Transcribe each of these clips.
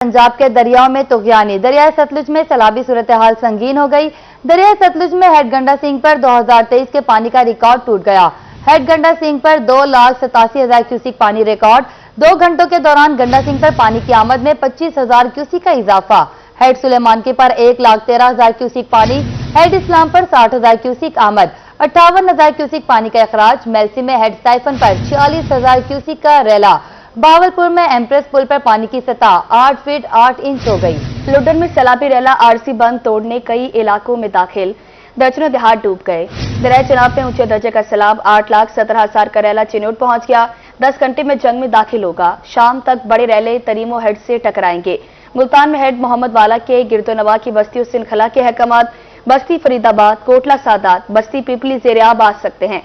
पंजाब के दरियाओं में तुगयानी। दरियाए सतलुज में सैलाबी सूरत-ए-हाल संगीन हो गई। दरियाए सतलुज में हेड गंडा सिंह पर 2023 के पानी का रिकॉर्ड टूट गया। हेड गंडा सिंह पर 2,87,000 क्यूसिक पानी रिकॉर्ड। 2 घंटों के दौरान गंडा सिंह पर पानी की आमद में 25,000 क्यूसिक का इजाफा। हेड सुलेमानकी पर 1,13,000 क्यूसिक पानी। हेड इस्लाम पर 60,000 क्यूसिक आमद। 58,000 क्यूसिक पानी का अखराज। मेलसी में हेड साइफन पर 46,000 क्यूसिक का रेला। बावलपुर में एम्प्रेस पुल पर पानी की सतह 8 फीट 8 इंच हो गई। लुडन में सैलाबी रेला आरसी बंद तोड़ने कई इलाकों में दाखिल, दर्जनों देहात डूब गए। दरियाए चनाब में ऊंचे दर्जे का सैलाब 8,17,000 का रेला चिन्यूट पहुंच गया। 10 घंटे में जंग में दाखिल होगा। शाम तक बड़े रेले तरीमो हेड से टकराएंगे। मुल्तान में हेड मोहम्मद वाला के गिरदोनवा की बस्ती हुसैन खला के हकमात, बस्ती फरीदाबाद, कोटला सादात, बस्ती पिपली ज़ेर-ए-आब आ सकते हैं।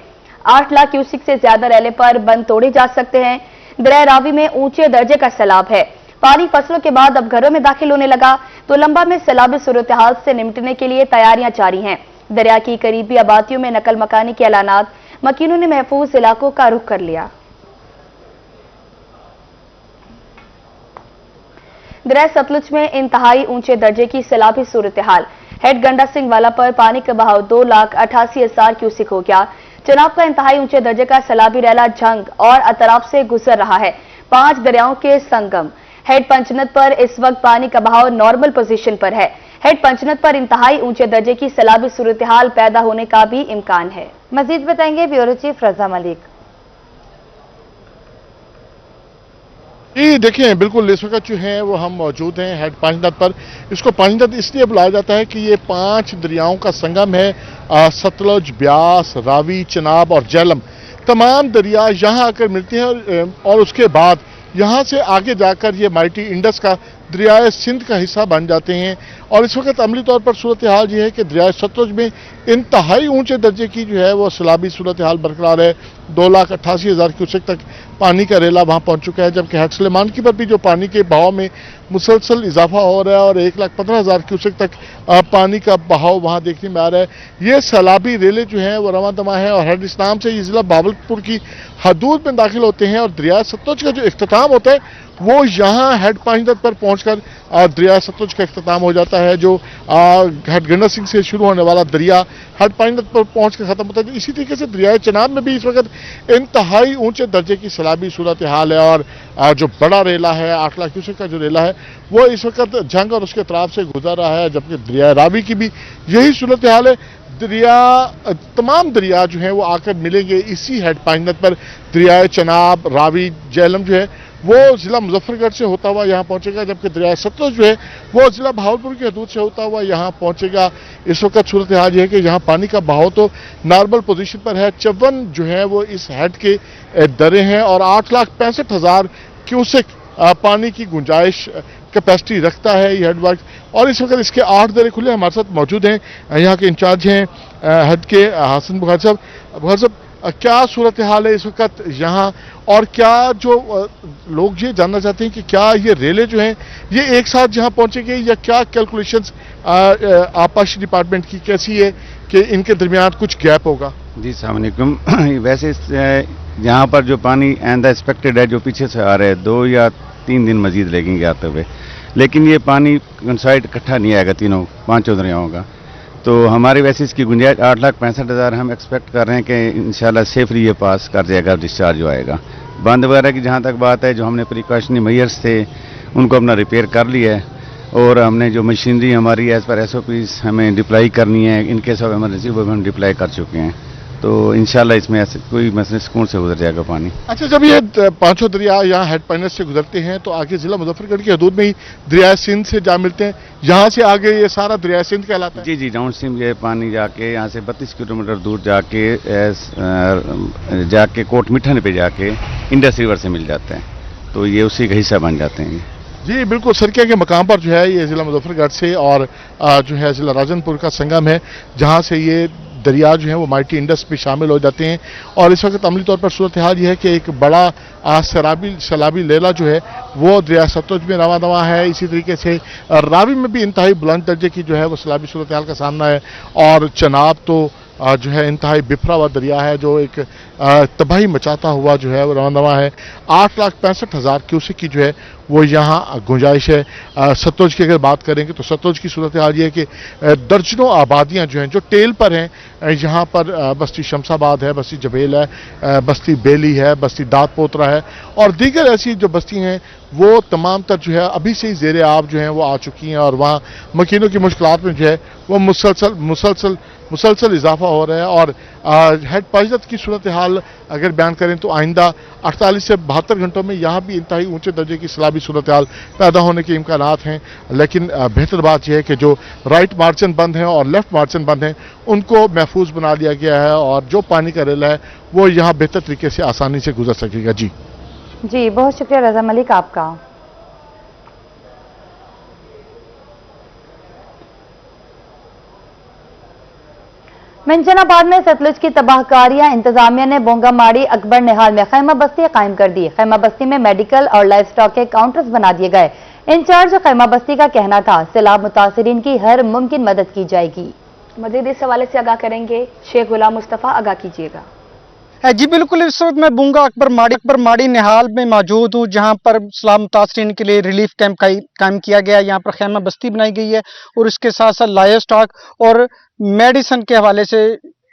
8 लाख क्यूसिक से ज्यादा रेले पर बंद तोड़े जा सकते हैं। दरियाए रावी में ऊंचे दर्जे का सैलाब है। पानी फसलों के बाद अब घरों में दाखिल होने लगा तो लंबा में सैलाबी सूरत-ए-हाल से निपटने के लिए तैयारियां जारी हैं। दरिया की करीबी आबादियों में नकल मकानी के ऐलानात, मकीनों ने महफूज इलाकों का रुख कर लिया। दरिया सतलुज में इंतहाई ऊंचे दर्जे की सैलाबी सूरत-ए-हाल। हेड गंडा सिंह वाला पर पानी का बहाव 2,88,000 क्यूसिक हो गया। चनाब का इंतहाई ऊंचे दर्जे का सैलाबी रेला जंग और अतराफ से गुजर रहा है। 5 दरियाओं के संगम। हेड पंचनद पर इस वक्त पानी का बहाव नॉर्मल पोजीशन पर है। हेड पंचनद पर इंतहाई ऊंचे दर्जे की सैलाबी सूरत-ए-हाल पैदा होने का भी इम्कान है। मजीद बताएंगे ब्यूरो चीफ रजा मलिक। जी देखिए, बिल्कुल इस वक्त जो है वो हम मौजूद हैं हेड पांचनद पर। इसको पांचनद इसलिए बुलाया जाता है कि ये 5 दरियाओं का संगम है। सतलुज, ब्यास, रावी, चनाब और झेलम, तमाम दरिया यहाँ आकर मिलते हैं और उसके बाद यहाँ से आगे जाकर ये माइटी इंडस का दरियाए सिंध का हिस्सा बन जाते हैं। और इस वक्त अमली तौर पर सूरत हाल ये है कि दरियाए सतलुज में इंतहाई ऊंचे दर्जे की जो है वो सैलाबी सूरत हाल बरकरार है। 2,88,000 क्यूसेक तक पानी का रेला वहाँ पहुँच चुका है, जबकि हेड सुलेमानकी पर भी जो पानी के बहाव में मुसलसल इजाफा हो रहा है और 1,15,000 क्यूसेक तक पानी का बहाव वहाँ देखने में आ रहा है। ये सैलाबी रेले जो हैं वो रवां दमा है और हेड इस्लाम से ये जिला बावलपुर की हदूद में दाखिल होते हैं और दरिया सतलुज का जो इख्तिताम होता है वो यहाँ हेड पांचनद पर पहुंचकर दरिया सतलुज का इख्तिताम हो जाता है। जो हेड गंडा सिंह से शुरू होने वाला दरिया हेड पांचनद पर पहुंचकर खत्म होता है। इसी तरीके से दरियाए चनाब में भी इस वक्त इंतहाई ऊंचे दर्जे की सैलाबी सूरत हाल है और जो बड़ा रेला है 8 लाख क्यूसेक का जो रेला है वो इस वक्त जंग और उसके अतराफ से गुजर रहा है, जबकि दरिया रावी की भी यही सूरत हाल है। तमाम दरिया जो हैं वो आकर मिलेंगे इसी हेड पांचनद पर। दरियाए चनाब, रावी, झेलम जो है वो जिला मुजफ्फरगढ़ से होता हुआ यहाँ पहुंचेगा, जबकि दरिया सतलुज जो है वो जिला भावलपुर की हदूद से होता हुआ यहाँ पहुंचेगा। इस वक्त सूरत हाल है कि यहाँ पानी का बहाव तो नॉर्मल पोजीशन पर है। 54 जो है वो इस हेड के दरे हैं और 8,65,000 क्यूसेक पानी की गुंजाइश कैपेसिटी रखता है ये हेड वर्क। और इस वक्त इसके 8 दरे खुले हमारे साथ मौजूद हैं। यहाँ के इंचार्ज हैं हेड के हसन बुखारी साहब। बुखारी साहब, क्या सूरत हाल है इस वक्त यहाँ और क्या जो लोग ये जानना चाहते हैं कि क्या ये रेले जो हैं ये एक साथ यहाँ पहुँचेंगे या क्या कैलकुलेशंस आपाशी डिपार्टमेंट की कैसी है कि इनके दरमियान कुछ गैप होगा? जी अस्सलाम वालेकुम। वैसे यहाँ पर जो पानी एंड एक्सपेक्टेड है जो पीछे से आ रहे हैं 2 या 3 दिन मजीद लगेंगे आते हुए, लेकिन ये पानी कंसाइड इकट्ठा नहीं आएगा तीनों 5 दरियाओं का। तो हमारे वैसे इसकी गुंजाइश 8,65,000 हम एक्सपेक्ट कर रहे हैं कि इंशाल्लाह सेफली ये पास कर जाएगा डिस्चार्ज जो आएगा। बंद वगैरह की जहाँ तक बात है, जो हमने प्रिकॉशनरी मेजर्स थे उनको अपना रिपेयर कर लिया है और हमने जो मशीनरी हमारी एज पर SOPs हमें डिप्लाई करनी है इन केस ऑफ इमरजेंसी वो भी हम डिप्लाई कर चुके हैं। तो इंशाल्लाह इसमें ऐसे कोई मसले सुकून से गुजर जाएगा पानी। अच्छा, जब ये 5 दरिया यहाँ हेड पांचनद से गुजरते हैं तो आगे जिला मुजफ्फरगढ़ की हदूद में ही दरिया सिंध से जा मिलते हैं, यहाँ से आगे ये सारा दरिया सिंध कहलाता है? जी डाउन स्ट्रीम ये पानी जाके यहाँ से 32 किलोमीटर दूर जाके कोट मिठन पे जाके इंडस रिवर से मिल जाते हैं, तो ये उसी का हिस्सा बन जाते हैं। जी बिल्कुल, सरकिया के मकाम पर जो है ये जिला मुजफ्फरगढ़ से और जो है जिला राजनपुर का संगम है, जहाँ से ये दरिया जो है वो माइटी इंडस में शामिल हो जाते हैं। और इस वक्त अमली तौर पर सूरत हाल ये है कि एक बड़ा सैलाबी लेला जो है वो दरिया सतलुज में रवां दवा है। इसी तरीके से रावी में भी इंतहाई बुलंद दर्जे की जो है वो सैलाबी सूरत हाल का सामना है और चनाब तो जो है इंतहाई बिफरा हुआ दरिया है, जो एक तबाही मचाता हुआ जो है वो रवाना है। 8,65,000 क्यूसेक की जो है वो यहाँ गुंजाइश है। सतलुज की अगर बात करेंगे तो सतलुज की सूरत हाल ये है कि दर्जनों आबादियाँ जो हैं जो टेल पर हैं, यहाँ पर बस्ती शमसाबाद है, बस्ती जबेल है, बस्ती बेली है, बस्ती दाद पोतरा है और दीगर ऐसी जो बस्ती हैं वो तमाम तर जो है अभी से ही ज़ेरे आब जो हैं वो आ चुकी हैं और वहाँ मकीनों की मुश्किलात में जो है वो मुसलसल इजाफा हो रहा है। और हेड पाजत की सूरत हाल अगर बयान करें तो आइंदा 48 से 72 घंटों में यहाँ भी इंतहाई ऊंचे दर्जे की सैलाबी सूरत हाल पैदा होने के इम्कानात हैं। लेकिन बेहतर बात यह है कि जो राइट मार्जिन बंद हैं और लेफ्ट मार्जिन बंद हैं उनको महफूज बना लिया गया है और जो पानी का रेला है वो यहाँ बेहतर तरीके से आसानी से गुजर सकेगा। जी बहुत शुक्रिया रजा मलिक आपका। मंजनाबाद में सतलुज की तबाहकारियां, इंतजामिया ने बोंगामाड़ी अकबर निहाल में खैमा बस्ती कायम कर दी। खैमा बस्ती में मेडिकल और लाइफ स्टॉक के काउंटर्स बना दिए गए। इंचार्ज खैमा बस्ती का कहना था सैलाब मुतासिरीन की हर मुमकिन मदद की जाएगी। मजीद इस हवाले से आगाह करेंगे शेख गुलाम मुस्तफा, आगाह कीजिएगा। जी बिल्कुल, इस वक्त मैं बूंगा अकबर माड़ी निहाल में मौजूद हूँ, जहाँ पर सैलाब मुतासरीन के लिए रिलीफ कैंप कायम किया गया है। यहाँ पर खैमा बस्ती बनाई गई है और इसके साथ साथ लाइफ स्टॉक और मेडिसिन के हवाले से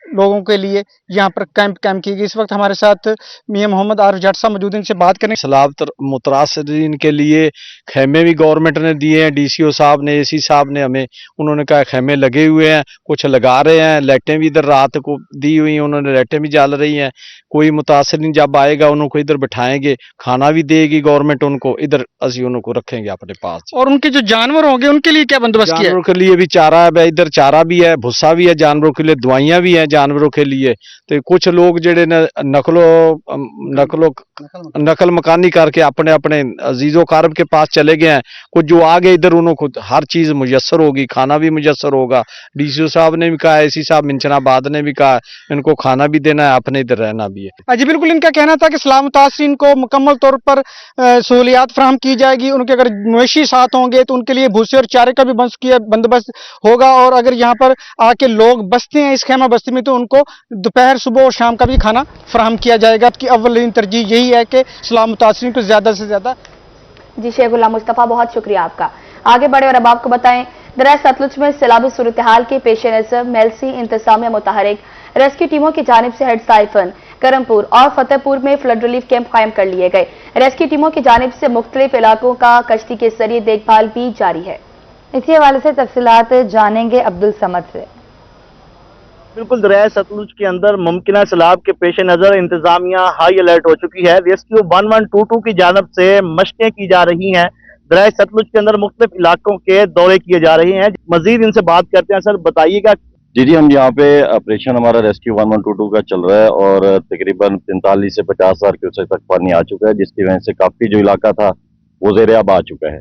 लोगों के लिए यहाँ पर कैंप की गई। इस वक्त हमारे साथ मियां मोहम्मद आरिफ जट साहब मौजूद हैं, इनसे बात करें। सैलाब मुतासरीन के लिए खैमे भी गवर्नमेंट ने दिए हैं, डीसीओ साहब ने, एसी साहब ने हमें, उन्होंने कहा खैमे लगे हुए हैं, कुछ लगा रहे हैं। लाइटें भी इधर रात को दी हुई हैं, उन्होंने लाइटें भी जल रही हैं। कोई मुतासरीन जब आएगा उनको इधर बिठाएंगे, खाना भी देगी गवर्नमेंट उनको, इधर असी उनको रखेंगे अपने पास। और उनके जो जानवर होंगे उनके लिए क्या बंदोबस्त किया है? जानवरों के लिए भी चारा है, इधर चारा भी है, भुस्सा भी है, जानवरों के लिए दवाइयां भी हैं जानवरों के लिए। तो कुछ लोग जेडे नकल मकानी करके अपने अपने अजीजों कारब के पास चले गए हैं। कुछ जो आ गए इधर उनको हर चीज मुयस्सर होगी, खाना भी मुयस्सर होगा। डीसीओ साहब ने भी कहा, एसी साहब मिंचनाबाद ने भी कहा इनको खाना भी देना है, अपने इधर रहना भी है। जी बिल्कुल, इनका कहना था कि सैलाब मुतासरीन को मुकम्मल तौर पर सहूलियात फराहम की जाएगी। उनके अगर मवेशी साथ होंगे तो उनके लिए भूसे और चारे का भी बंदोबस्त होगा। और अगर यहाँ पर आके लोग बसते हैं इस खैमा बस्ती में तो उनको दोपहर, सुबह और शाम का भी खाना फराहम किया जाएगा। कि अव्वलीन तरजीह यही है कि सैलाब मुतासरीन को ज्यादा से ज्यादा। जी शेख गुलाम मुस्तफा, बहुत शुक्रिया आपका। आगे बढ़े और अब आपको बताएं, दरिया सतलुज में सैलाबी सूरत हाल के पेश नजर मेलसी, इंतजामिया मुतहरिक, रेस्क्यू टीमों की जानिब से हेड साइफन, करमपुर और फतेहपुर में फ्लड रिलीफ कैंप कायम कर लिए गए। रेस्क्यू टीमों की जानिब से मुख्तलिफ इलाकों का कश्ती के जरिए देखभाल भी जारी है। इसी हवाले से तफसीलात जानेंगे अब्दुल समद से। बिल्कुल, दरिया सतलुज के अंदर मुमकिन सैलाब के पेश नज़र इंतजामिया हाई अलर्ट हो चुकी है। रेस्क्यू 1122 की जानब से मशकें की जा रही हैं। दरिया सतलुज के अंदर मुख्तलिफ इलाकों के दौरे किए जा रहे हैं। मजीद इनसे बात करते हैं। सर बताइएगा। जी, हम यहाँ पे ऑपरेशन हमारा रेस्क्यू 1122 का चल रहा है और तकरीबन 45 से 50 हज़ार क्यूसेक तक पानी आ चुका है, जिसकी वजह से काफ़ी जो इलाका था वो ज़ेरे आब आ चुका है।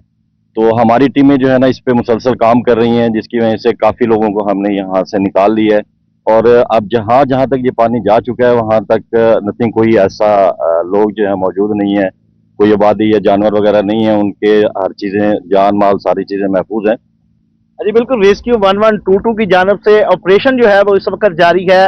तो हमारी टीमें जो है ना इस पे मुसलसल काम कर रही हैं, जिसकी वजह से काफ़ी लोगों को हमने यहाँ से निकाल लिया है। और अब जहाँ तक ये पानी जा चुका है वहाँ तक नथिंग, कोई ऐसा लोग जो है मौजूद नहीं है, कोई आबादी या जानवर वगैरह नहीं है, उनके हर चीज़ें, जान माल सारी चीज़ें महफूज हैं। जी बिल्कुल, रेस्क्यू 1122 की जानब से ऑपरेशन जो है वो इस वक्त जारी है।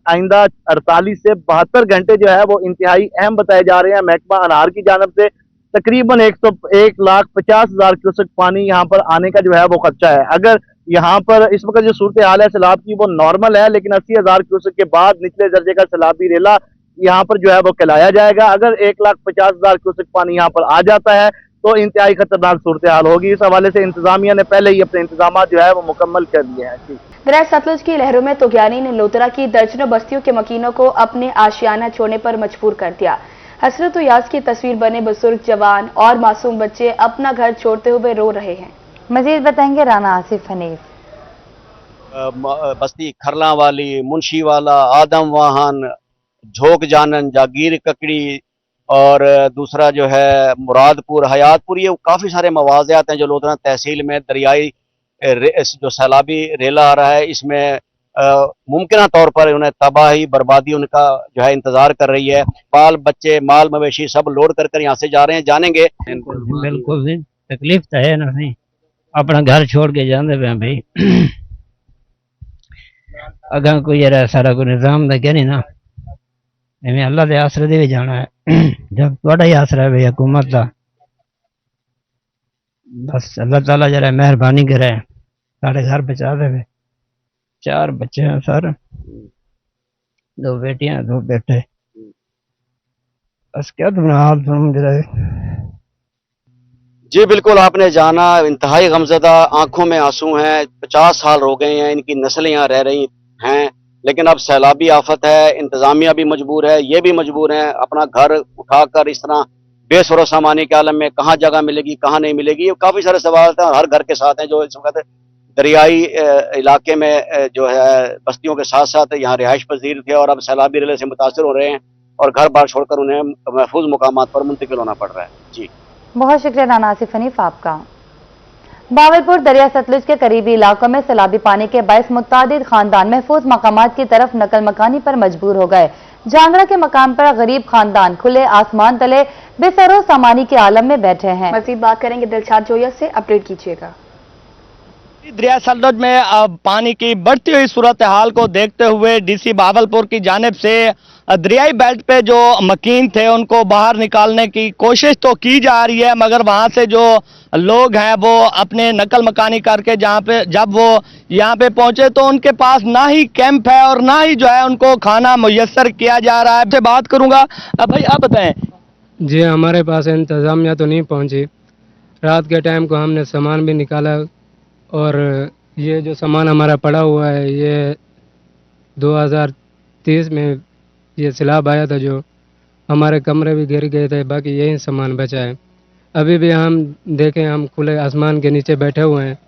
आइंदा 48 से 72 घंटे जो है वो इंतहाई अहम बताए जा रहे हैं। महकमा अनार की जानब से तकरीबन 1,50,000 क्यूसेक पानी यहाँ पर आने का जो है वो खर्चा है। अगर यहाँ पर इस वक्त जो सूरत हाल है सैलाब की वो नॉर्मल है, लेकिन 80,000 क्यूसेक के बाद निचले दर्जे का सैलाबी रेला यहाँ पर जो है वो कहलाया जाएगा। अगर 1,50,000 क्यूसेक पानी यहाँ पर आ जाता है तो इंतहाई खतरनाक सूरत हाल होगी। इस हवाले से इंतजामिया ने पहले ही अपने इंतजाम जो है वो मुकम्मल कर लिए हैं। दरिया सतलुज की लहरों में तुगयानी ने लोतरा की दर्जनों बस्तियों के मकीनों को अपने आशियाना छोड़ने पर मजबूर कर दिया। हसरत यास की तस्वीर बने बुजुर्ग, जवान और मासूम बच्चे अपना घर छोड़ते हुए रो रहे हैं। मजीद बताएंगे राना आसिफ हनीफ। बस्ती खरला वाली, मुंशी वाला, आदम वाहन, झोंक जानन, जागीर ककड़ी और दूसरा जो है मुरादपुर, हयातपुर, ये काफ़ी सारे मवाज़ियात हैं जो लोधरा तहसील में दरियाई जो सैलाबी रेला आ रहा है, इसमें मुमकिन तौर पर उन्हें तबाही बर्बादी उनका जो है इंतजार कर रही है। बाल बच्चे, माल मवेशी सब लोड कर यहाँ से जा रहे हैं, जानेंगे। बिल्कुल तकलीफ तो है ना, नहीं अपना घर छोड़ के जाते पे भाई। अगर कोई जरा सारा कोई निजाम दा क्या नहीं ना एवं अल्लाह के आसरे दे भी जाना है जब थोड़ा ही आसरा है भाई हुकूमत का बस अल्लाह ताला जरा मेहरबानी करे साढ़े घर बचा दे 4 बच्चे हैं सर 2 बेटियां 2 बेटे बस क्या तुमने हाल सुन जरा जी बिल्कुल, आपने जाना, इंतहाई गमज़दा, आंखों में आंसू हैं। 50 साल हो गए हैं, इनकी नस्लें यहाँ रह रही हैं, लेकिन अब सैलाबी आफत है, इंतजामिया भी मजबूर है, ये भी मजबूर हैं अपना घर उठाकर इस तरह बेसरो सामानी के आलम में कहाँ जगह मिलेगी, कहाँ नहीं मिलेगी, ये काफ़ी सारे सवाल हैं और हर घर के साथ हैं जो इस वक्त दरियाई इलाके में जो है बस्तियों के साथ साथ यहाँ रिहाइश पजीर थे और अब सैलाबी रिले से मुतासर हो रहे हैं और घर बार छोड़कर उन्हें महफूज मुकामात पर मुंतकिल होना पड़ रहा है। जी बहुत शुक्रिया राना आसिफ हनीफ आपका। बावलपुर दरिया सतलुज के करीबी इलाकों में सैलाबी पानी के बायस मुतादिद खानदान महफूज मकामात की तरफ नकल मकानी पर मजबूर हो गए। झांगड़ा के मकाम पर गरीब खानदान खुले आसमान तले बेसरो सामानी के आलम में बैठे हैं। मजीद बात करेंगे दिलशाद जोया से, अपडेट कीजिएगा। दरिया सतलुज में अब पानी की बढ़ती हुई सूरत हाल को देखते हुए डीसी बावलपुर की जानिब से दरियाई बेल्ट पे जो मकीन थे उनको बाहर निकालने की कोशिश तो की जा रही है, मगर वहां से जो लोग हैं वो अपने नकल मकानी करके जब वो यहाँ पे पहुंचे तो उनके पास ना ही कैंप है और ना ही जो है उनको खाना मुयस्सर किया जा रहा है। बात करूंगा भाई, आप बताएं। जी हमारे पास इंतजामिया तो नहीं पहुंची, रात के टाइम को हमने सामान भी निकाला और ये जो सामान हमारा पड़ा हुआ है ये 2030 में ये सैलाब आया था, जो हमारे कमरे भी गिर गए थे, बाकी यही सामान बचा है। अभी भी हम देखें हम खुले आसमान के नीचे बैठे हुए हैं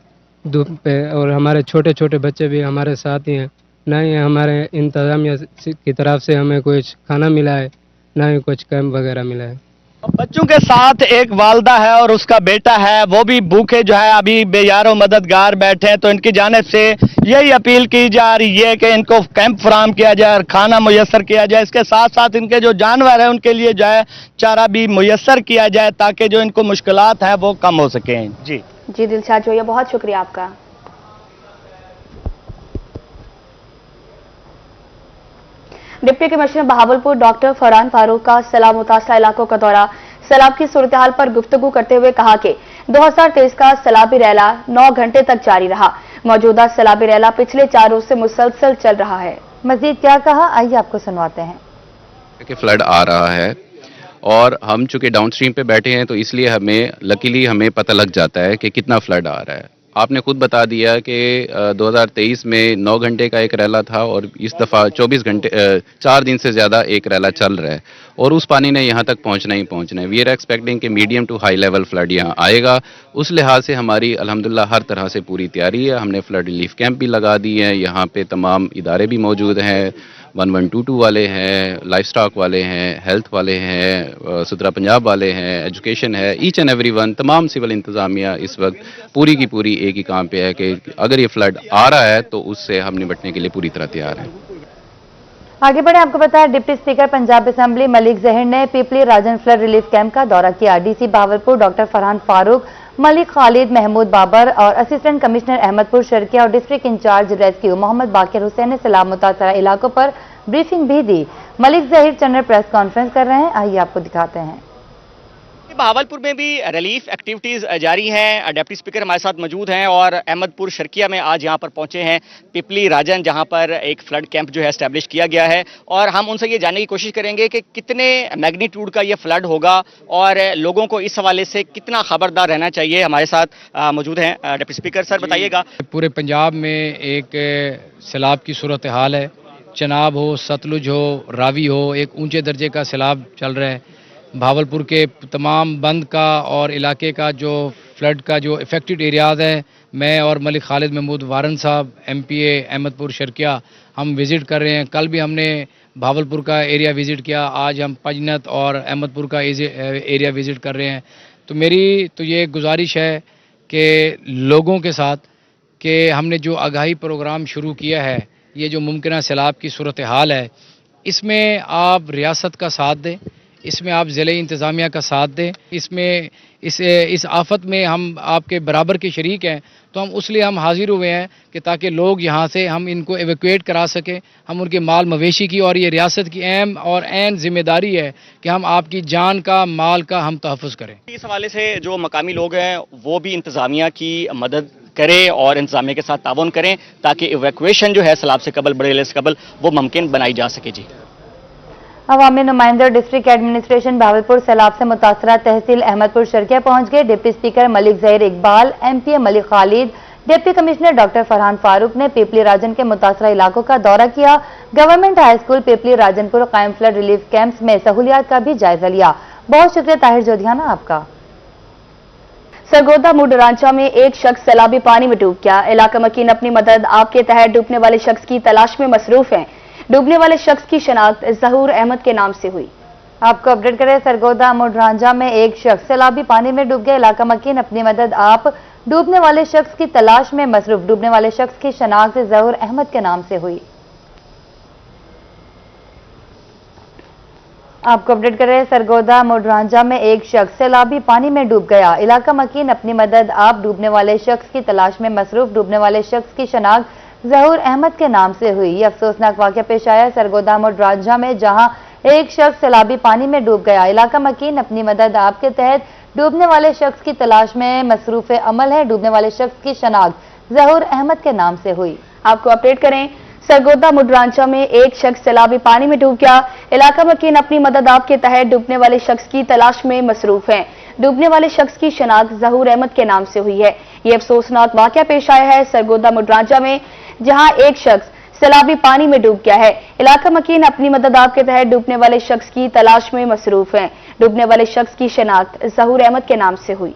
धूप पे और हमारे छोटे छोटे बच्चे भी हमारे साथ ही हैं। ना ही हमारे इंतजामिया की तरफ से हमें कुछ खाना मिला है, ना ही कुछ कैंप वगैरह मिला है। बच्चों के साथ एक वालदा है और उसका बेटा है, वो भी भूखे जो है अभी बेयारो मददगार बैठे हैं। तो इनकी जानिब से यही अपील की जा रही है कि इनको कैंप फराहम किया जाए और खाना मुयस्सर किया जाए। इसके साथ साथ इनके जो जानवर हैं उनके लिए जो है चारा भी मुयस्सर किया जाए ताकि जो इनको मुश्किलात हैं वो कम हो सकें। जी दिलशाद जोया, बहुत शुक्रिया आपका। Deputy commissioner Bahawalpur doctor Farhan Farooq का सैलाब मुतासरा इलाकों का दौरा, सैलाब की सूरत हाल पर गुफ्तगू करते हुए कहा कि 2023 का सैलाबी रैला 9 घंटे तक जारी रहा। मौजूदा सैलाबी रैला पिछले 4 रोज से मुसलसल चल रहा है। मजीद क्या कहा, आइए आपको सुनवाते हैं। कि फ्लड आ रहा है और हम चूंकि डाउन स्ट्रीम पे बैठे हैं तो इसलिए हमें पता लग जाता है कि कितना फ्लड आ रहा है। आपने खुद बता दिया कि 2023 में 9 घंटे का एक रैला था और इस दफ़ा 4 दिन से ज़्यादा एक रैला चल रहा है और उस पानी ने यहाँ तक पहुँचना ही पहुँचना है। वी आर एक्सपेक्टिंग कि medium to high level flood यहाँ आएगा। उस लिहाज से हमारी अल्हम्दुलिल्लाह हर तरह से पूरी तैयारी है। हमने फ्लड रिलीफ कैंप भी लगा दिए हैं, यहाँ पे तमाम इदारे भी मौजूद हैं, 1122 वाले हैं, लाइफ स्टॉक वाले हैं, हेल्थ वाले हैं, सुतरा पंजाब वाले हैं, एजुकेशन है, ईच एंड एवरी वन, तमाम सिविल इंतज़ामिया इस वक्त पूरी की पूरी एक ही काम पे है कि अगर ये फ्लड आ रहा है तो उससे हम निपटने के लिए पूरी तरह तैयार हैं। आगे बढ़े, आपको बताया deputy speaker Punjab assembly Malik Zaheer ने पीपली राजन फ्लड रिलीफ कैंप का दौरा किया। डीसी बहावलपुर डॉक्टर फरहान फारूक, मलिक खालिद महमूद बाबर और असिस्टेंट कमिश्नर अहमदपुर शर्किया और डिस्ट्रिक्ट इंचार्ज रेस्क्यू मोहम्मद बाकिर हुसैन ने सैलाब मुतासरा इलाकों पर ब्रीफिंग भी दी। मलिक जहीर चंद्र प्रेस कॉन्फ्रेंस कर रहे हैं, आइए आपको दिखाते हैं। बहावलपुर में भी रिलीफ एक्टिविटीज जारी हैं। डिप्टी स्पीकर हमारे साथ मौजूद हैं और अहमदपुर शर्किया में आज यहाँ पर पहुंचे हैं पिपली राजन, जहाँ पर एक फ्लड कैंप जो है एस्टेब्लिश किया गया है और हम उनसे ये जानने की कोशिश करेंगे कि कितने मैग्नीट्यूड का ये फ्लड होगा और लोगों को इस हवाले से कितना खबरदार रहना चाहिए। हमारे साथ मौजूद हैं डिप्टी स्पीकर, सर बताइएगा। पूरे पंजाब में एक सैलाब की सूरत हाल है, चनाब हो, सतलुज हो, रावी हो, एक ऊंचे दर्जे का सैलाब चल रहा है। भावलपुर के तमाम बंद का और इलाके का जो फ्लड का जो इफ़ेक्टेड एरियाज़ हैं, मैं और मलिक खालिद महमूद वारन साहब MPA अहमदपुर शर्किया हम विज़िट कर रहे हैं। कल भी हमने भावलपुर का एरिया विज़िट किया, आज हम पंजनत और अहमदपुर का एरिया विज़िट कर रहे हैं। तो मेरी तो ये गुजारिश है कि लोगों के साथ कि हमने जो आगाही प्रोग्राम शुरू किया है, ये जो मुमकिन सैलाब की सूरत हाल है, इसमें आप रियासत का साथ दें, इसमें आप ज़िले इंतज़ामिया का साथ दें। इसमें इस आफत में हम आपके बराबर के शरीक हैं, तो हम उसलिए हम हाजिर हुए हैं कि ताकि लोग यहाँ से हम इनको एवैक्यूएट करा सकें। हम उनके माल मवेशी की और ये रियासत की अहम और ऐन जिम्मेदारी है कि हम आपकी जान का माल का हम तहफ़्फ़ुज़ करें। इस हवाले से जो मकामी लोग हैं वो भी इंतज़ामिया की मदद करें और इंतज़ामिया के साथ ताउन करें ताकि इवैक्यूएशन जो है सैलाब से कबल बड़े से कबल वो मुमकिन बनाई जा सके। जी अवामी नुमाइंदे और डिस्ट्रिक्ट एडमिनिस्ट्रेशन भावलपुर सैलाब से मुतासरा तहसील अहमदपुर शर्किया पहुंच गए। Deputy speaker Malik Zaheer Iqbal, MPa Malik Khalid, deputy commissioner doctor Farhan Farooq ने पिपली राजन के मुतासरा इलाकों का दौरा किया। गवर्नमेंट हाई स्कूल पिपली राजनपुर कायम फ्लड रिलीफ कैंप्स में सहूलियात का भी जायजा लिया। बहुत शुक्रिया ताहिर जोधियाना आपका। सरगोदा मुडरांचा में एक शख्स सैलाबी पानी में डूब गया। इलाका मकीन अपनी मदद आपके तहत डूबने वाले शख्स की तलाश में मसरूफ हैं। डूबने वाले शख्स की शनाख्त जहूर अहमद के नाम से हुई। आपको अपडेट करें, सरगोदा मुडरांचा में एक शख्स सैलाबी पानी में डूब गया। इलाका मकीन अपनी मदद आप डूबने वाले शख्स की तलाश में मसरूफ। डूबने वाले शख्स की शनाख्त जहूर अहमद के नाम से हुई। आपको अपडेट करें, सरगोदा मुडरांचा में एक शख्स सैलाबी पानी में डूब गया। इलाका मकीन अपनी मदद आप डूबने वाले शख्स की तलाश में मसरूफ। डूबने वाले शख्स की शनाख्त जहूर अहमद के नाम से हुई। यह अफसोसनाक वाक़या पेश आया सरगोदा मुडरांचा में, जहां एक शख्स सैलाबी पानी में डूब गया। इलाका मकीन अपनी मदद आपके तहत डूबने वाले शख्स की तलाश में मसरूफ अमल है। डूबने वाले शख्स की शनाख्त जहूर अहमद के नाम से हुई। आपको अपडेट करें, सरगोदा मुडरांचा में एक शख्स सैलाबी पानी में डूब गया। इलाका मकीन अपनी मदद आपके तहत डूबने वाले शख्स की तलाश में मसरूफ है। डूबने वाले शख्स की शनाख्त जहूर अहमद के नाम से हुई है। यह अफसोसनाक वाक़या पेश आया है सरगोदा मुडरांचा में, जहां एक शख्स सैलाबी पानी में डूब गया है। इलाका मकीन अपनी मदद आपके तहत डूबने वाले शख्स की तलाश में मसरूफ है। डूबने वाले शख्स की शनाख्त जहूर अहमद के नाम से हुई।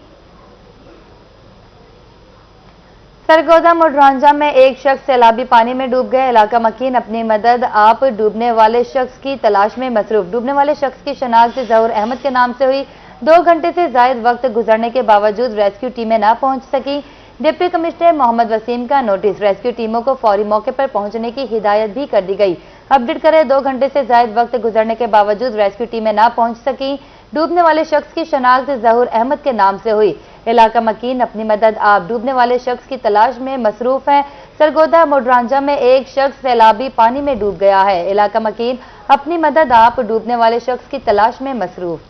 सरगोदा मुडरांचा में एक शख्स सैलाबी पानी में डूब गया। इलाका मकीन अपनी मदद आप डूबने वाले शख्स की तलाश में मसरूफ। डूबने वाले शख्स की शनाख्त जहूर अहमद के नाम से हुई। 2 घंटे से जायद वक्त गुजरने के बावजूद रेस्क्यू टीमें न पहुंच सकी। डिप्टी कमिश्नर मोहम्मद वसीम का नोटिस, रेस्क्यू टीमों को फौरी मौके पर पहुंचने की हिदायत भी कर दी गई। अपडेट करें, 2 घंटे से जायद वक्त गुजरने के बावजूद रेस्क्यू टीमें न पहुंच सकी। डूबने वाले शख्स की शनाख्त जहूर अहमद के नाम से हुई। इलाका मकीन अपनी मदद आप डूबने वाले शख्स की तलाश में मसरूफ हैं। सरगोदा मुडरांचा में एक शख्स सैलाबी पानी में डूब गया है। इलाका मकीन अपनी मदद आप डूबने वाले शख्स की तलाश में मसरूफ।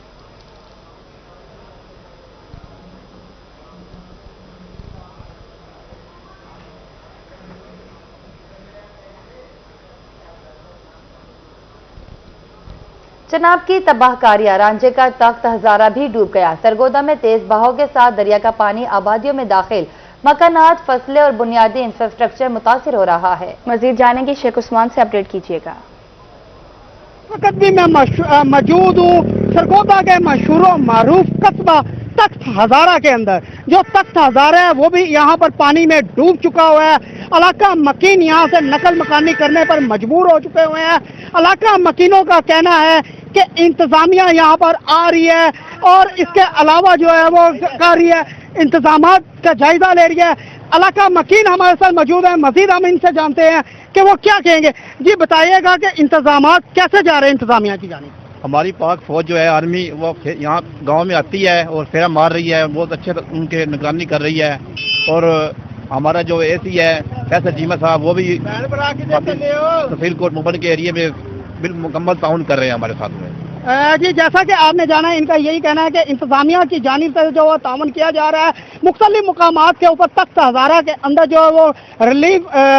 चनाब की तबाहकारियां, रांझे का तख्त हजारा भी डूब गया। सरगोदा में तेज बहाव के साथ दरिया का पानी आबादियों में दाखिल। मकानात, फसलें और बुनियादी इंफ्रास्ट्रक्चर मुतासिर हो रहा है। मजीद जानेंगे, शेख उस्मान से अपडेट कीजिएगा। वक्त भी मैं मौजूद हूँ सरगोदा के मशहूर मारूफ कस्बा तख्त हजारा के अंदर। जो तख्त हजारा है वो भी यहाँ पर पानी में डूब चुका हुआ है। इलाका मकीन यहाँ से नकल मकानी करने पर मजबूर हो चुके हुए हैं। इलाका मकीनों का कहना है कि इंतजामिया यहाँ पर आ रही है और इसके अलावा जो है वो कर रही है, इंतजामात का जायजा ले रही है। इलाका मकीन हमारे साथ मौजूद है, मजीद हम इनसे जानते हैं कि वो क्या कहेंगे। जी बताइएगा कि इंतजामात कैसे जा रहे हैं इंतजामिया की जानिब? हमारी पाक फौज जो है आर्मी वो यहाँ गांव में आती है और फेरा मार रही है, बहुत अच्छे उनके निगरानी कर रही है। और हमारा जो एसी है फैसल जीमा साहब वो भी तहसील कोट मुबन के एरिए में बिल्कुल मुकम्मल ताउन कर रहे हैं हमारे साथ में। जी जैसा कि आपने जाना है, इनका यही कहना है कि इंतजामिया की जानिब से जो ताउन किया जा रहा है। मुख्तलिफ मुकामात के ऊपर तख्त हजारा के अंदर जो है वो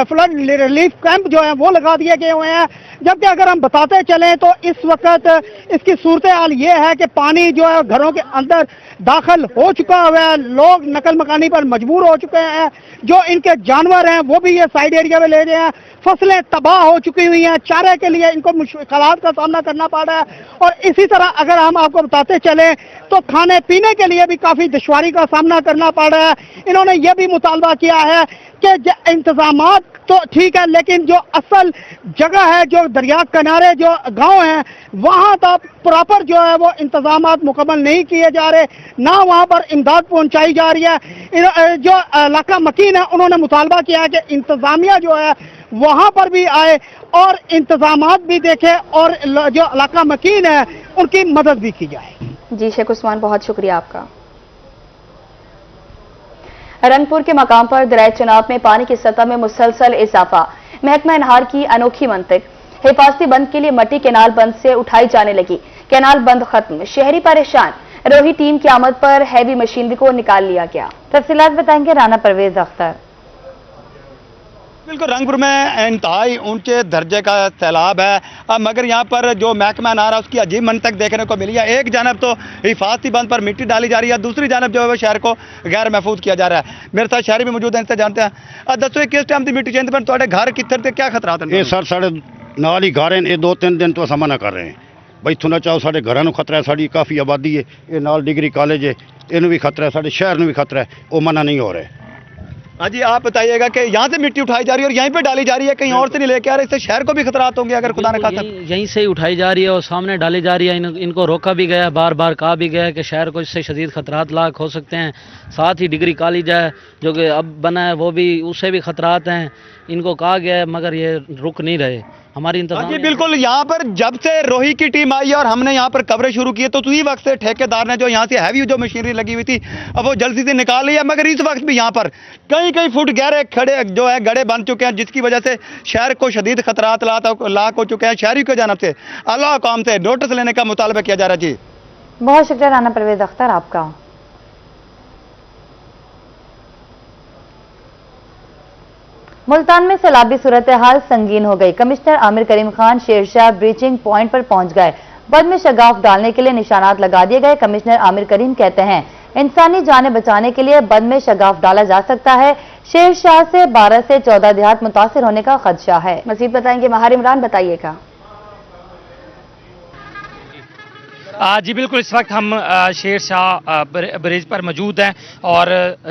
फ्लड रिलीफ कैंप जो है वो लगा दिए गए हुए हैं। जबकि अगर हम बताते चलें तो इस वक्त इसकी सूरत हाल ये है कि पानी जो है घरों के अंदर दाखिल हो चुका हुआ है। लोग नकल मकानी पर मजबूर हो चुके हैं। जो इनके जानवर हैं वो भी ये साइड एरिया में ले गए हैं। फसलें तबाह हो चुकी हुई हैं, चारे के लिए इनको मुश्किलात का सामना करना पड़ रहा है। और इसी तरह अगर हम आपको बताते चलें तो खाने पीने के लिए भी काफ़ी दुश्वारी का सामना करना पड़ रहा है। इन्होंने ये भी मुतालबा किया है कि इंतजामात तो ठीक है, लेकिन जो असल जगह है, जो दरिया किनारे जो गांव हैं, वहां तक प्रॉपर जो है वो इंतजामात मुकम्मल नहीं किए जा रहे, ना वहां पर इमदाद पहुंचाई जा रही है। जो इलाका मकीन है उन्होंने मुतालबा किया है कि इंतजामिया जो है वहां पर भी आए और इंतजामात भी देखे और जो इलाका मकीन है उनकी मदद भी की जाए। जी शेख उस्मान, बहुत शुक्रिया आपका। रंगपुर के मकाम पर दरियाए चनाब में पानी की सतह में मुसलसल इजाफा, महकमा अनहार की अनोखी मंतिक। हिफाजती बंद के लिए मट्टी कैनाल बंद से उठाई जाने लगी, कैनाल बंद खत्म, शहरी परेशान। रोही टीम की आमद पर हैवी मशीनरी को निकाल लिया गया। तफसीलात बताएंगे राना परवेज अख्तर। बिल्कुल, रंगपुर में इंतहाई ऊंचे दर्जे का सैलाब है, मगर यहाँ पर जो महकमा अनहार है उसकी अजीब मंतक देखने को मिली है। एक जानब तो हिफाजती बंद पर मिट्टी डाली जा रही है, दूसरी जानब जो है वो शहर को गैर महफूज किया जा रहा है। मेरे साथ शहरी भी मौजूद हैं, इनसे जानते हैं। दसो किस टाइम की मिट्टी चाहिए पर घर कितने थे, क्या खतरा था? ये सर साढ़े नाल ही घर हैं, ये 2-3 दिन तो मना कर रहे हैं भाई इथों ना चाहो, साढ़े घरों को खतरा है, साड़ी काफ़ी आबादी है, ये नाल डिग्री कॉलेज है, इन्हों भी खतरा है, साढ़े शहर में भी खतरा है, वो मना नहीं हो रहा है। हाँ जी, आप बताइएगा कि यहाँ से मिट्टी उठाई जा रही है और यहीं पे डाली जा रही है, कहीं और से नहीं लेके आ रहे, इससे शहर को भी खतरात होंगे अगर खुदा न खास्ता। यहीं से ही उठाई जा रही है और सामने डाली जा रही है। इनको रोका भी गया, बार बार कहा भी गया कि शहर को इससे शदीद खतरात लाक हो सकते हैं। साथ ही डिग्री कॉलेज है जो कि अब बना है, वो भी उससे भी खतरात हैं, इनको कहा गया है, मगर ये रुक नहीं रहे। हमारी इंतजाम जी बिल्कुल, यहाँ पर जब से रोही की टीम आई है और हमने यहाँ पर कवरेज शुरू की है तो उसी वक्त से ठेकेदार ने जो यहाँ से हैवी जो मशीनरी लगी हुई थी अब वो जल्दी से निकाल ली है, मगर इस वक्त भी यहाँ पर कई फुट गहरे खड़े जो है गड्ढे बन चुके हैं, जिसकी वजह से शहर को शदीद खतरात लाक हो चुके हैं। शहरी की जानब से आला हुकाम से नोटिस लेने का मुतालबा किया जा रहा है। जी बहुत शुक्रिया राना परवेज अख्तर आपका। मुल्तान में सैलाबी सूरत हाल संगीन हो गई। कमिश्नर आमिर करीम खान शेरशाह ब्रीचिंग पॉइंट पर पहुंच गए। बंद में शगाफ डालने के लिए निशानात लगा दिए गए। कमिश्नर आमिर करीम कहते हैं इंसानी जानें बचाने के लिए बंद में शगाफ डाला जा सकता है। शेरशाह से 12 से 14 देहात मुतासिर होने का खदशा है। मजीद बताएंगे महार इमरान, बताइएगा। जी बिल्कुल, इस वक्त हम शेरशाह ब्रिज पर मौजूद हैं और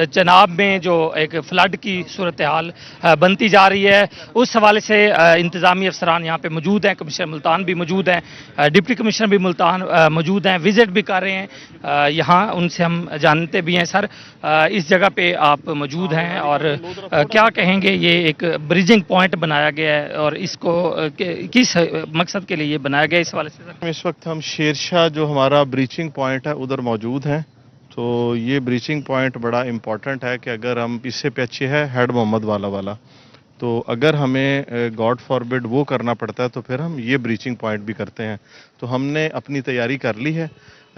चनाब में जो एक फ्लड की सूरत हाल बनती जा रही है उस हवाले से इंतज़ामी अफसरान यहाँ पे मौजूद हैं। कमिश्नर मुल्तान भी मौजूद हैं, डिप्टी कमिश्नर भी मुल्तान मौजूद हैं, विजिट भी कर रहे हैं यहाँ, उनसे हम जानते भी हैं। सर, इस जगह पे आप मौजूद हैं और क्या कहेंगे, ये एक ब्रिजिंग पॉइंट बनाया गया है और इसको किस मकसद के लिए ये बनाया गया, इस हवाले से? इस वक्त हम शेरशाह जो हमारा ब्रीचिंग पॉइंट है उधर मौजूद हैं। तो ये ब्रीचिंग पॉइंट बड़ा इम्पॉर्टेंट है कि अगर हम इससे पीछे है हेड मोहम्मद वाला, तो अगर हमें गॉड फॉरबिड वो करना पड़ता है तो फिर हम ये ब्रीचिंग पॉइंट भी करते हैं। तो हमने अपनी तैयारी कर ली है।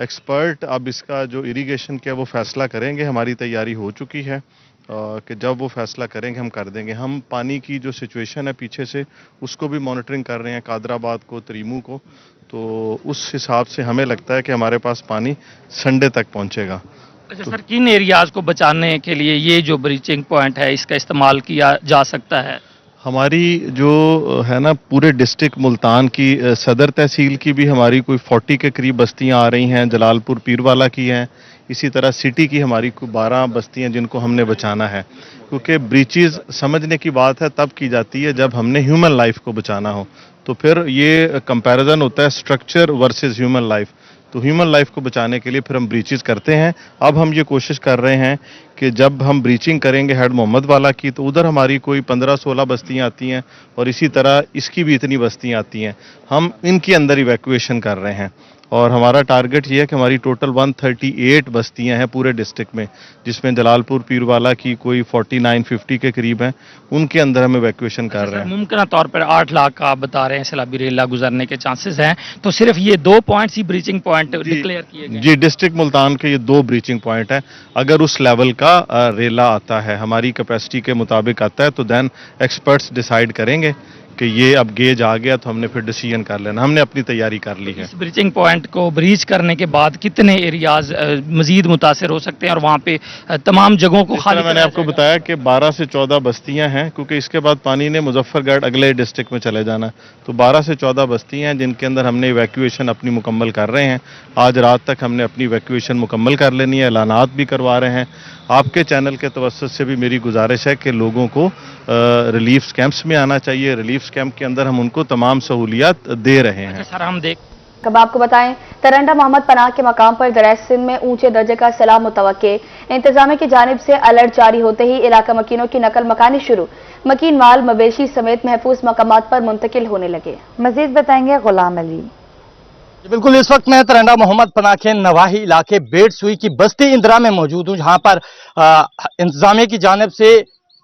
एक्सपर्ट अब इसका जो इरिगेशन का वो फैसला करेंगे, हमारी तैयारी हो चुकी है कि जब वो फैसला करेंगे हम कर देंगे। हम पानी की जो सिचुएशन है पीछे से उसको भी मॉनिटरिंग कर रहे हैं, कादराबाद को, तरीमू को, तो उस हिसाब से हमें लगता है कि हमारे पास पानी संडे तक पहुंचेगा। अच्छा सर, किन एरियाज को बचाने के लिए ये जो ब्रीचिंग पॉइंट है इसका इस्तेमाल किया जा सकता है? हमारी जो है ना पूरे डिस्ट्रिक्ट मुल्तान की सदर तहसील की भी हमारी कोई 40 के करीब बस्तियां आ रही हैं, जलालपुर पीरवाला की हैं, इसी तरह सिटी की हमारी कोई 12 बस्तियां जिनको हमने बचाना है। क्योंकि ब्रीचेज समझने की बात है तब की जाती है जब हमने ह्यूमन लाइफ को बचाना हो, तो फिर ये कंपैरिजन होता है स्ट्रक्चर वर्सेस ह्यूमन लाइफ। तो ह्यूमन लाइफ को बचाने के लिए फिर हम ब्रीचेज करते हैं। अब हम ये कोशिश कर रहे हैं कि जब हम ब्रीचिंग करेंगे हेड मोहम्मद वाला की तो उधर हमारी कोई 15-16 बस्तियां आती हैं और इसी तरह इसकी भी इतनी बस्तियां आती हैं। हम इनके अंदर इवैक्यूएशन कर रहे हैं और हमारा टारगेट ये है कि हमारी टोटल 138 बस्तियां हैं पूरे डिस्ट्रिक्ट में, जिसमें जलालपुर पीरवाला की कोई 49-50 के करीब हैं, उनके अंदर हम इवैक्यूएशन कर रहे हैं। मुमकिन तौर पर 8 लाख का आप बता रहे हैं सैलाबी रेला गुजरने के चांसेस हैं, तो सिर्फ ये 2 पॉइंट्स ही ब्रीचिंग पॉइंट डिक्लेयर किए गए? जी, डिस्ट्रिक्ट मुल्तान के ये 2 ब्रीचिंग पॉइंट हैं। अगर उस लेवल का रेला आता है, हमारी कैपेसिटी के मुताबिक आता है, तो देन एक्सपर्ट्स डिसाइड करेंगे कि ये अब गेज आ गया तो हमने फिर डिसीजन कर लेना। हमने अपनी तैयारी कर ली है। इस ब्रीचिंग पॉइंट को ब्रीच करने के बाद कितने एरियाज मजीद मुतासर हो सकते हैं और वहाँ पे तमाम जगहों को खाली? मैंने आपको बताया कि 12 से 14 बस्तियां हैं, क्योंकि इसके बाद पानी ने मुजफ्फरगढ़ अगले डिस्ट्रिक्ट में चले जाना है। तो 12 से 14 बस्तियां हैं जिनके अंदर हमने इवैक्यूएशन अपनी मुकम्मल कर रहे हैं। आज रात तक हमने अपनी इवैक्यूएशन मुकम्मल कर लेनी है, ऐलानात भी करवा रहे हैं। आपके चैनल के तवज्जुह से भी मेरी गुजारिश है कि लोगों को रिलीफ कैंप्स में आना चाहिए। रिलीफ कैंप के अंदर हम उनको तमाम सहूलियात दे रहे हैं। सर, हम देख अब आपको बताएं, तरंडा मोहम्मद पनाह के मकाम पर दरिया सिंध में ऊंचे दर्जे का सैलाब मुतवक्के। इंतजामिया की जानिब से अलर्ट जारी होते ही इलाका मकीनों की नकल मकानी शुरू। मकीन माल मवेशी समेत महफूज मकामात पर मुंतकिल होने लगे। मजीद बताएंगे गुलाम अली। बिल्कुल, इस वक्त मैं तरंडा मोहम्मद पनाह के नवाही इलाके बेड़ सुई की बस्ती इंदिरा में मौजूद हूँ, जहाँ पर इंतजामिया की जानिब से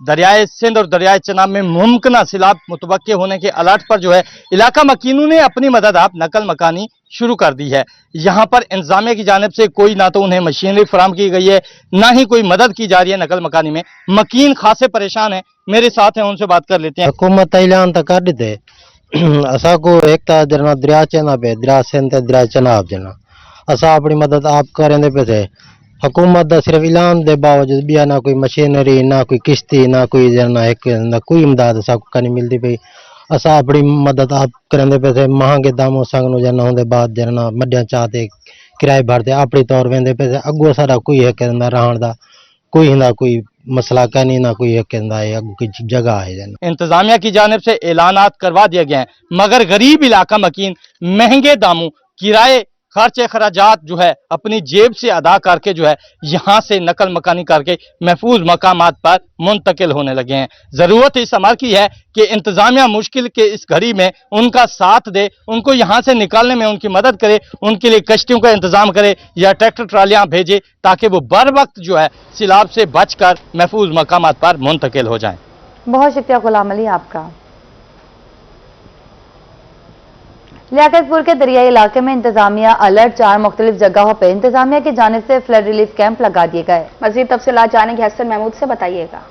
दरियाए सिंध और दरियाए चनाब में मुमकिन सैलाब मुतवक्के होने के अलर्ट पर जो है इलाका मकीनों ने अपनी मदद आप नकल मकानी शुरू कर दी है। यहाँ पर इंतजामिया की जानिब से कोई ना तो उन्हें मशीनरी फराम की गई है, ना ही कोई मदद की जा रही है नकल मकानी में। मकीन खासे परेशान है, मेरे साथ हैं, उनसे बात कर लेते हैं। हुकूमत ऐलान तो कर दे असा को एक ता जना दरिया चनाब है, दरिया सिंध दरिया चनाब जना असा अपनी मदद आप करेंदे पे थे। हुकूमत दा सिर्फ ऐलान दे बावजूद भी ना कोई मशीनरी, ना कोई किश्ती, ना कोई जना एक ना कोई इमदाद असा को नहीं मिलती पई। असा अपनी मदद आप करेंदे पे थे। महंगे दामों संग नु जना होंदे बाद जना मड्डियां चाहते किराए भरते अपनी तौर वेंदे पे थे। अगो सारा कोई है कहंदा रहण दा कोई ना कोई मसला का नहीं, ना कोई कहंदा है अगो की जगह है जना। इंतजामिया की जानिब से ऐलानात करवा दिए गए हैं, मगर गरीब इलाका मकीन महंगे दामों किराए खर्चे खराजात जो है अपनी जेब से अदा करके जो है यहाँ से नकल मकानी करके महफूज मकामात पर मुंतकिल होने लगे हैं। जरूरत इस अमर की है कि इंतजामिया मुश्किल के इस घड़ी में उनका साथ दे, उनको यहाँ से निकालने में उनकी मदद करे, उनके लिए कश्तियों का इंतजाम करे या ट्रैक्टर ट्रालियां भेजे ताकि वो बर वक्त जो है सैलाब से बचकर महफूज मकामात पर मुंतकिल हो जाएं। बहुत शुक्रिया गुलाम अली आपका। लियाकतपुर के दरियाई इलाके में इंतजामिया अलर्ट, 4 मुख्तलिफ जगहों पर इंतजामिया की जानिब से फ्लड रिलीफ कैंप लगा दिए गए। मजीद तफसीलात जानेंगे हसन महमूद से, बताइएगा।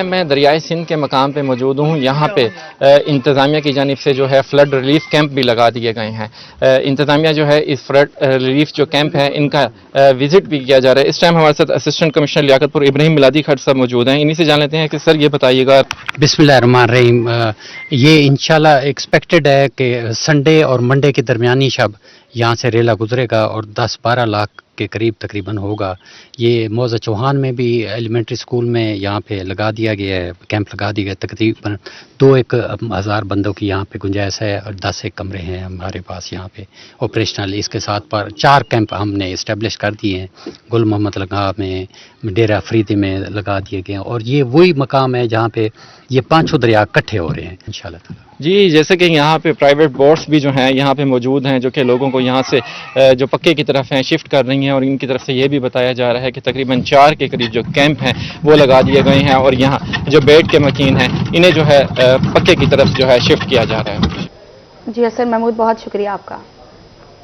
मैं दरियाए सिंध के मकाम पे मौजूद हूँ। यहाँ पे इंतज़ामिया की जानिब से जो है फ्लड रिलीफ कैंप भी लगा दिए गए हैं। इंतज़ामिया जो है इस फ्लड रिलीफ जो कैंप है इनका विजिट भी किया जा रहा है। इस टाइम हमारे साथ असिस्टेंट कमिश्नर लियाकतपुर इब्राहिम मिलादी खट साहब मौजूद हैं। इन्हीं से जान लेते हैं कि सर ये बताइएगा। बिस्मिल्लाहिर्रहमानिर्रहीम, ये इंशाल्लाह एक्सपेक्टेड है कि संडे और मंडे के दरमियानी शब यहाँ से रेला गुजरेगा और 10-12 लाख के करीब तकरीबन होगा। ये मौजा चौहान में भी एलिमेंट्री स्कूल में यहाँ पे लगा दिया गया है, कैंप लगा दिया गया। तकरीबन 2-1 हज़ार बंदों की यहाँ पे गुंजाइश है और 10 एक कमरे हैं हमारे पास यहाँ पे ऑपरेशनल। इसके साथ पर 4 कैंप हमने इस्टेब्लिश कर दिए हैं। गुल मोहम्मद लगा में, डेरा अफरीदी में लगा दिए गए हैं और ये वही मकाम है जहाँ पे ये 5 दरिया इकट्ठे हो रहे हैं इंशाल्लाह। जी, जैसे कि यहाँ पे प्राइवेट बोट्स भी जो हैं यहाँ पे मौजूद हैं जो कि लोगों को यहाँ से जो पक्के की तरफ हैं शिफ्ट कर रही हैं और इनकी तरफ से ये भी बताया जा रहा है कि तकरीबन 4 के करीब जो कैंप हैं वो लगा दिए गए हैं और यहाँ जो बेड के मकीन हैं इन्हें जो है पक्के की तरफ जो है शिफ्ट किया जा रहा है। जी हसन महमूद, बहुत शुक्रिया आपका।